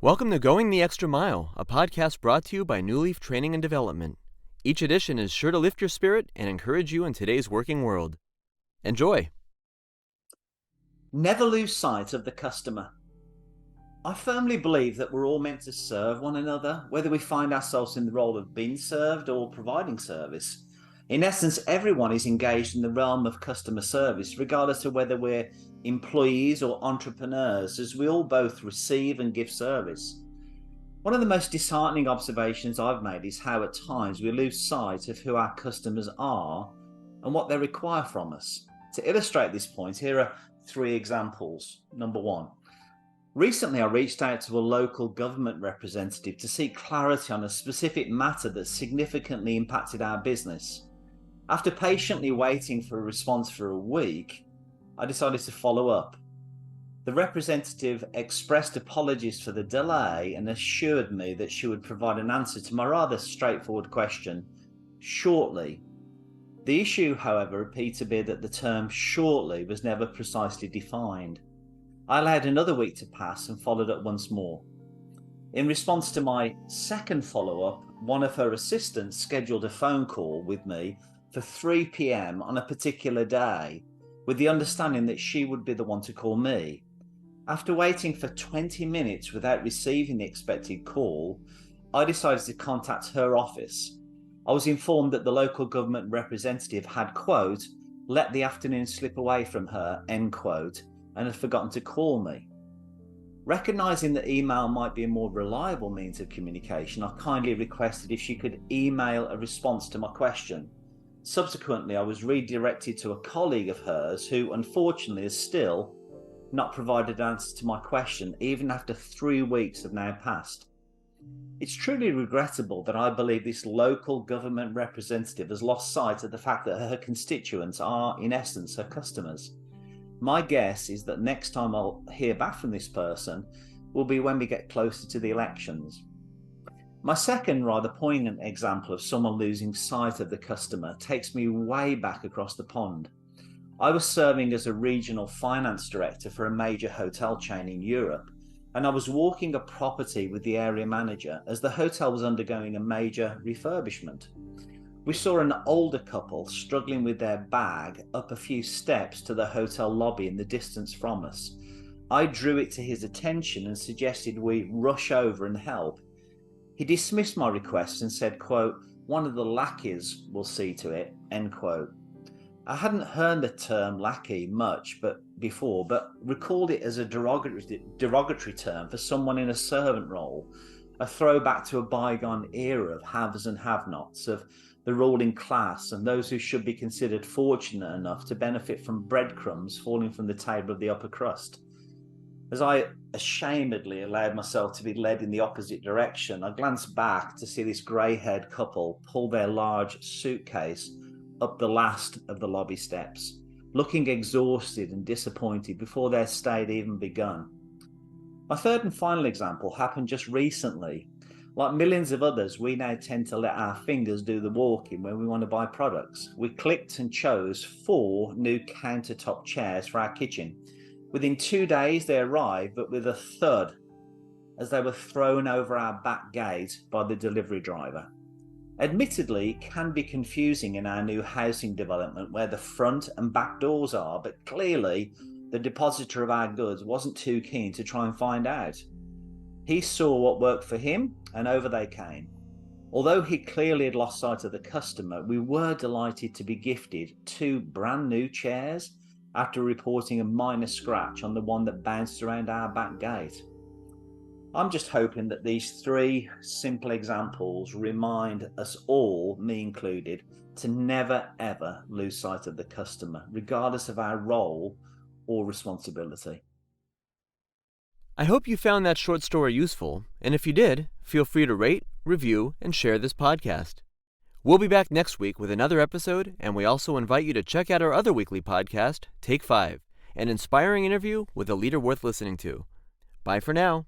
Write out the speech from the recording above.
Welcome to Going the Extra Mile, a podcast brought to you by Newleaf Training and Development. Each edition is sure to lift your spirit and encourage you in today's working world. Enjoy! Never lose sight of the customer. I firmly believe that we're all meant to serve one another, whether we find ourselves in the role of being served or providing service. In essence, everyone is engaged in the realm of customer service, regardless of whether we're employees or entrepreneurs, as we all both receive and give service. One of the most disheartening observations I've made is how at times we lose sight of who our customers are and what they require from us. To illustrate this point, here are 3 examples. Number 1. Recently, I reached out to a local government representative to seek clarity on a specific matter that significantly impacted our business. After patiently waiting for a response for a week, I decided to follow up. The representative expressed apologies for the delay and assured me that she would provide an answer to my rather straightforward question shortly. The issue, however, appeared to be that the term shortly was never precisely defined. I allowed another week to pass and followed up once more. In response to my second follow-up, one of her assistants scheduled a phone call with me for 3 p.m. on a particular day, with the understanding that she would be the one to call me. After waiting for 20 minutes without receiving the expected call, I decided to contact her office. I was informed that the local government representative had, quote, let the afternoon slip away from her, end quote, and had forgotten to call me. Recognizing that email might be a more reliable means of communication, I kindly requested if she could email a response to my question. Subsequently, I was redirected to a colleague of hers who, unfortunately, has still not provided an answer to my question, even after 3 weeks have now passed. It's truly regrettable that I believe this local government representative has lost sight of the fact that her constituents are, in essence, her customers. My guess is that next time I'll hear back from this person will be when we get closer to the elections. My second rather poignant example of someone losing sight of the customer takes me way back across the pond. I was serving as a regional finance director for a major hotel chain in Europe, and I was walking a property with the area manager as the hotel was undergoing a major refurbishment. We saw an older couple struggling with their bag up a few steps to the hotel lobby in the distance from us. I drew it to his attention and suggested we rush over and help. He dismissed my request and said, quote, one of the lackeys will see to it, end quote. I hadn't heard the term lackey much before, but recalled it as a derogatory term for someone in a servant role, a throwback to a bygone era of haves and have-nots, of the ruling class and those who should be considered fortunate enough to benefit from breadcrumbs falling from the table of the upper crust. As I ashamedly allowed myself to be led in the opposite direction, I glanced back to see this grey-haired couple pull their large suitcase up the last of the lobby steps, looking exhausted and disappointed before their stay had even begun. My third and final example happened just recently. Like millions of others, we now tend to let our fingers do the walking when we want to buy products. We clicked and chose 4 new countertop chairs for our kitchen. Within 2 days, they arrived, but with a thud, as they were thrown over our back gate by the delivery driver. Admittedly, it can be confusing in our new housing development where the front and back doors are, but clearly the depositor of our goods wasn't too keen to try and find out. He saw what worked for him, and over they came. Although he clearly had lost sight of the customer, we were delighted to be gifted 2 brand new chairs after reporting a minor scratch on the one that bounced around our back gate. I'm just hoping that these 3 simple examples remind us all, me included, to never ever lose sight of the customer, regardless of our role or responsibility. I hope you found that short story useful, and if you did, feel free to rate, review, and share this podcast. We'll be back next week with another episode, and we also invite you to check out our other weekly podcast, Take 5, an inspiring interview with a leader worth listening to. Bye for now.